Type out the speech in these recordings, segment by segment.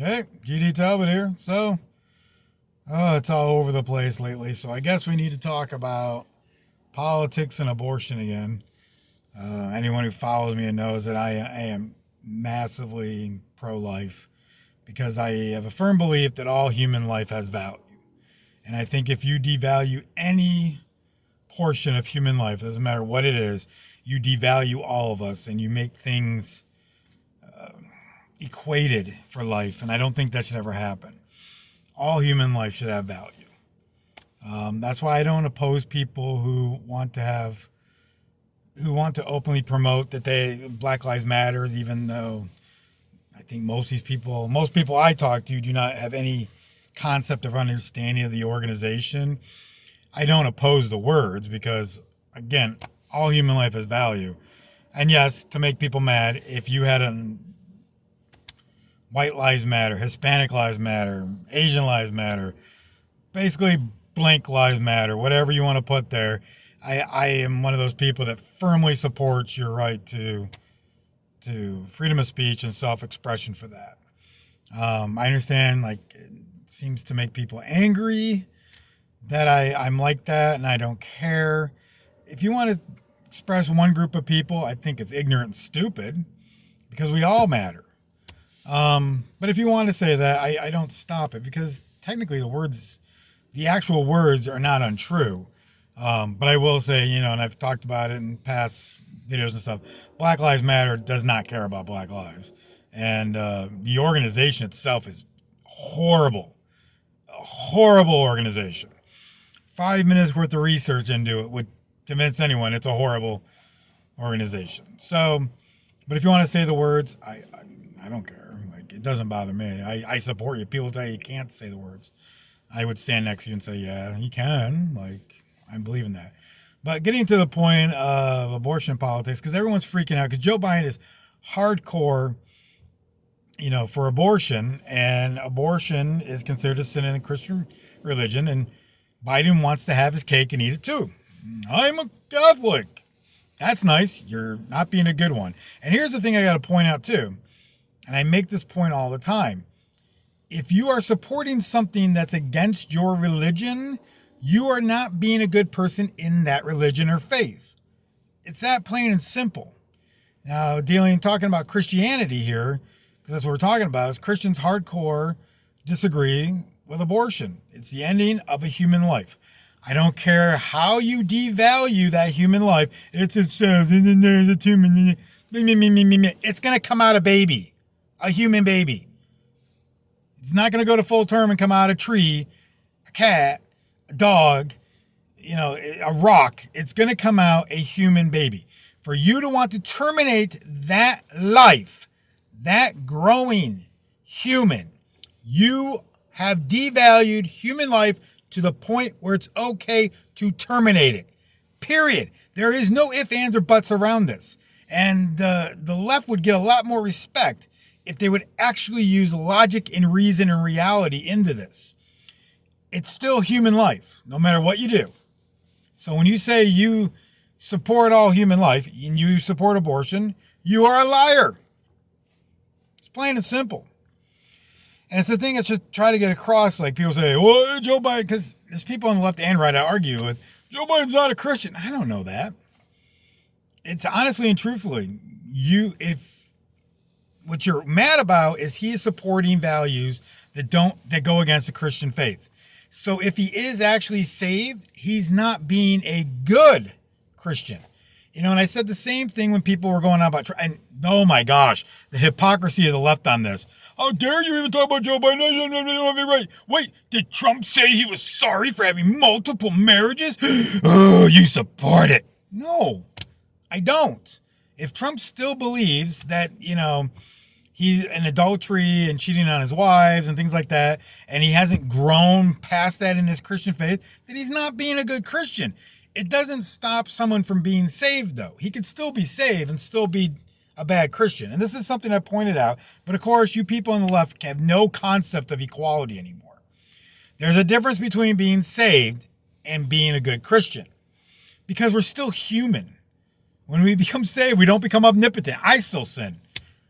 Hey, GD Talbot here. It's all over the place lately, so I guess we need to talk about politics and abortion again. Anyone who follows me knows that I am massively pro life because I have a firm belief that all human life has value. And I think if you devalue any portion of human life, doesn't matter what it is, you devalue all of us and you make things equated for life. And I don't think that should ever happen. All human life should have value. That's why I don't oppose people who want to openly promote that Black Lives Matters, even though I think most people I talk to do not have any concept of understanding of the organization. I don't oppose the words because, again, all human life has value. And yes, to make people mad, if you had a White Lives Matter, Hispanic Lives Matter, Asian Lives Matter, basically blank lives matter, whatever you want to put there. I am one of those people that firmly supports your right to freedom of speech and self-expression for that. I understand, like, it seems to make people angry that I'm like that and I don't care. If you want to express one group of people, I think it's ignorant and stupid because we all matter. But if you want to say that, I don't stop it because technically the actual words are not untrue. But I will say, and I've talked about it in past videos and stuff, Black Lives Matter does not care about Black lives. And the organization itself is horrible. A horrible organization. 5 minutes worth of research into it would convince anyone it's a horrible organization. So, but if you want to say the words, I don't care. Like, it doesn't bother me. I support you. People tell you can't say the words. I would stand next to you and say, yeah, you can. Like, I believe in that. But getting to the point of abortion politics, because everyone's freaking out, because Joe Biden is hardcore, for abortion, and abortion is considered a sin in the Christian religion, and Biden wants to have his cake and eat it too. I'm a Catholic. That's nice. You're not being a good one. And here's the thing I got to point out too, and I make this point all the time. If you are supporting something that's against your religion, you are not being a good person in that religion or faith. It's that plain and simple. Now, talking about Christianity here, because that's what we're talking about, is Christians hardcore disagree with abortion. It's the ending of a human life. I don't care how you devalue that human life. It's a human. It's going to come out a baby, a human baby. It's not going to go to full term and come out a tree, a cat, a dog, a rock. It's going to come out a human baby. For you to want to terminate that life, that growing human, you have devalued human life to the point where it's okay to terminate it. Period. There is no ifs, ands, or buts around this. And the left would get a lot more respect if they would actually use logic and reason and reality into this. It's still human life, no matter what you do. So when you say you support all human life and you support abortion, you are a liar. It's plain and simple. And it's the thing that's just try to get across, like people say, well, Joe Biden, because there's people on the left and right I argue with, Joe Biden's not a Christian. I don't know that. It's honestly and truthfully, what you're mad about is he is supporting values that go against the Christian faith. So if he is actually saved, he's not being a good Christian. And I said the same thing when people were going on about, and oh my gosh, the hypocrisy of the left on this. How dare you even talk about Joe Biden? No, right. Wait, did Trump say he was sorry for having multiple marriages? Oh, you support it. No, I don't. If Trump still believes that, he's in adultery and cheating on his wives and things like that, and he hasn't grown past that in his Christian faith, then he's not being a good Christian. It doesn't stop someone from being saved, though. He could still be saved and still be a bad Christian. And this is something I pointed out. But of course, you people on the left have no concept of equality anymore. There's a difference between being saved and being a good Christian, because we're still human. When we become saved, we don't become omnipotent. I still sin.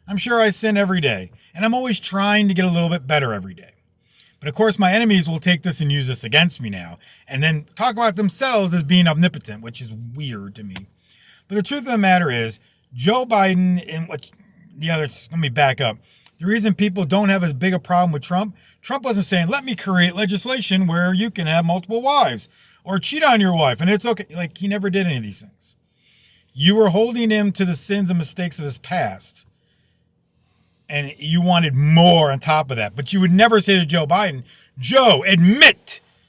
I'm sure I sin every day. And I'm always trying to get a little bit better every day. But of course, my enemies will take this and use this against me now, and then talk about themselves as being omnipotent, which is weird to me. But the truth of the matter is, Joe Biden and what the others, let me back up. The reason people don't have as big a problem with Trump wasn't saying, let me create legislation where you can have multiple wives or cheat on your wife and it's okay. Like, he never did any of these things. You were holding him to the sins and mistakes of his past. And you wanted more on top of that. But you would never say to Joe Biden, Joe,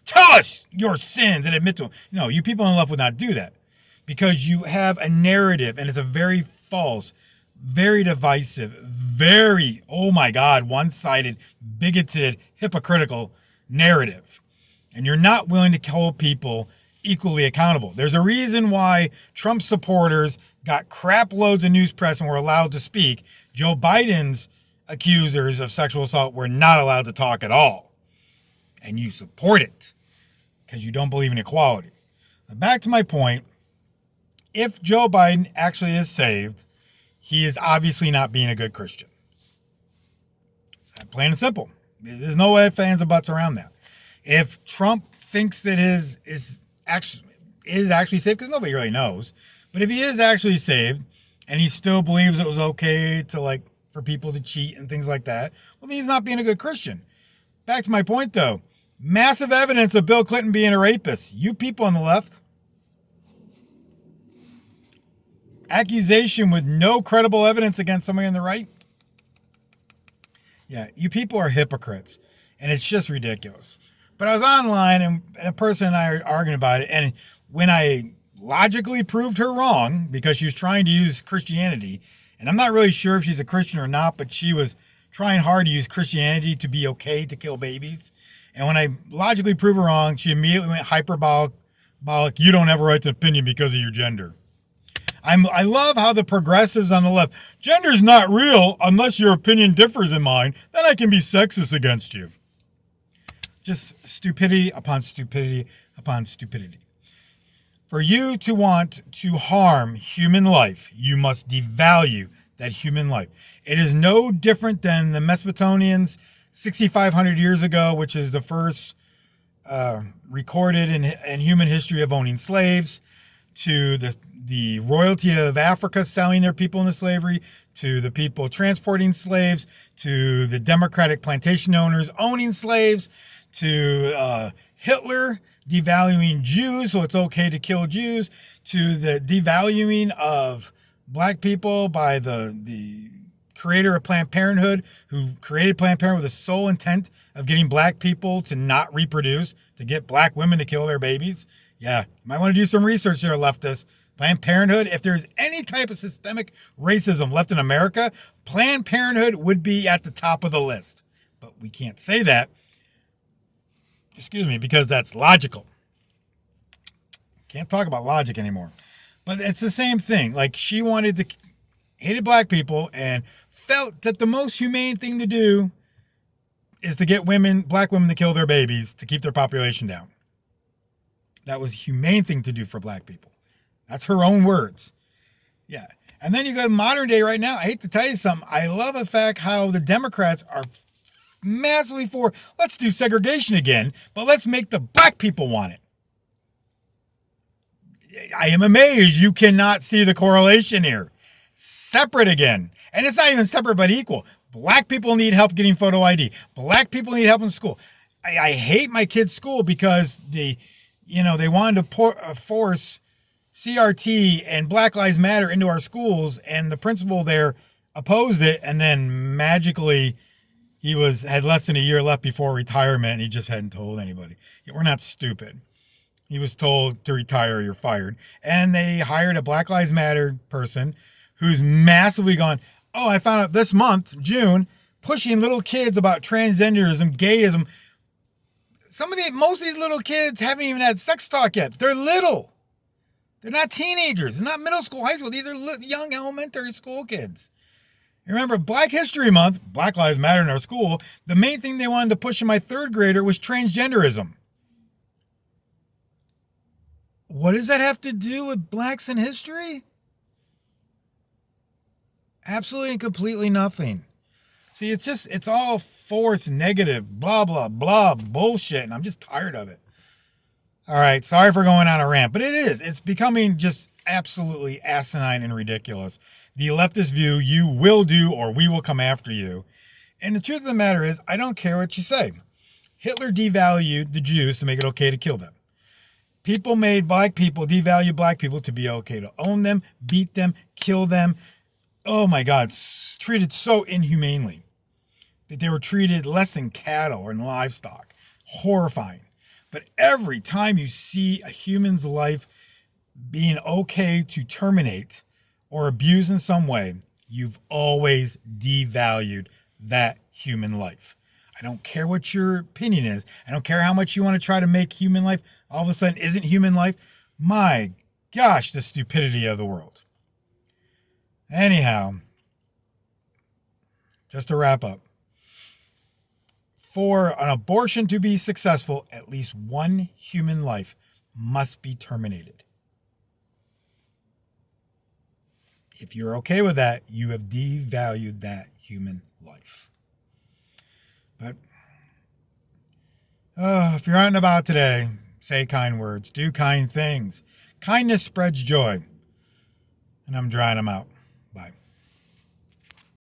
tell us your sins and admit to them. No, you people on the left would not do that. Because you have a narrative, and it's a very false, very divisive, very, oh my God, one-sided, bigoted, hypocritical narrative. And you're not willing to hold people equally accountable. There's a reason why Trump supporters got crap loads of news press and were allowed to speak. Joe Biden's accusers of sexual assault were not allowed to talk at all. And you support it because you don't believe in equality. Now, back to my point. If Joe Biden actually is saved, he is obviously not being a good Christian. It's that plain and simple. There's no ifs, ands, or buts around that. If Trump thinks that his is actually saved, because nobody really knows, but if he is actually saved and he still believes it was okay to for people to cheat and things like that, well, then he's not being a good Christian. Back to my point though, massive evidence of Bill Clinton being a rapist. You people on the left, accusation with no credible evidence against somebody on the right. Yeah, you people are hypocrites, and it's just ridiculous. But I was online, and a person and I are arguing about it, and when I logically proved her wrong, because she was trying to use Christianity, and I'm not really sure if she's a Christian or not, but she was trying hard to use Christianity to be okay to kill babies. And when I logically proved her wrong, she immediately went hyperbolic, you don't have a right to opinion because of your gender. I love how the progressives on the left, gender's not real unless your opinion differs in mine, then I can be sexist against you. Just stupidity upon stupidity upon stupidity. For you to want to harm human life, you must devalue that human life. It is no different than the Mesopotamians 6,500 years ago, which is the first recorded in human history of owning slaves, to the royalty of Africa selling their people into slavery, to the people transporting slaves, to the democratic plantation owners owning slaves, to Hitler devaluing Jews, so it's okay to kill Jews, to the devaluing of black people by the creator of Planned Parenthood, who created Planned Parenthood with the sole intent of getting black people to not reproduce, to get black women to kill their babies. Yeah, you might want to do some research there, leftists. Planned Parenthood, if there's any type of systemic racism left in America, Planned Parenthood would be at the top of the list. But we can't say that, because that's logical. Can't talk about logic anymore. But it's the same thing. Like, she hated black people and felt that the most humane thing to do is to get black women to kill their babies to keep their population down. That was a humane thing to do for black people. That's her own words. Yeah. And then you go to modern day right now. I hate to tell you something. I love the fact how the Democrats are massively for, let's do segregation again, but let's make the black people want it. I am amazed you cannot see the correlation here. Separate again. And it's not even separate but equal. Black people need help getting photo ID. Black people need help in school. I hate my kids' school because they wanted to force CRT and Black Lives Matter into our schools, and the principal there opposed it, and then magically he had less than a year left before retirement, and he just hadn't told anybody. We're not stupid. He was told to retire, you're fired. And they hired a Black Lives Matter person who's massively gone, oh, I found out this month, June, pushing little kids about transgenderism, gayism. Most of these little kids haven't even had sex talk yet. They're little. They're not teenagers. They're not middle school, high school. These are young elementary school kids. Remember, Black History Month, Black Lives Matter in our school, the main thing they wanted to push in my third grader was transgenderism. What does that have to do with blacks in history? Absolutely and completely nothing. See, it's all forced negative, blah, blah, blah, bullshit, and I'm just tired of it. All right, sorry for going on a rant, but it is. It's becoming just absolutely asinine and ridiculous. The leftist view, you will do or we will come after you. And the truth of the matter is, I don't care what you say. Hitler devalued the Jews to make it okay to kill them. People made black people devalue black people to be okay to own them, beat them, kill them. Oh my God, treated so inhumanely that they were treated less than cattle or livestock. Horrifying. But every time you see a human's life being okay to terminate or abuse in some way, you've always devalued that human life. I don't care what your opinion is. I don't care how much you want to try to make human life all of a sudden isn't human life. My gosh, the stupidity of the world. Anyhow, just to wrap up. For an abortion to be successful, at least one human life must be terminated. If you're okay with that, you have devalued that human life. But if you're out and about today, say kind words, do kind things. Kindness spreads joy. And I'm drying them out. Bye.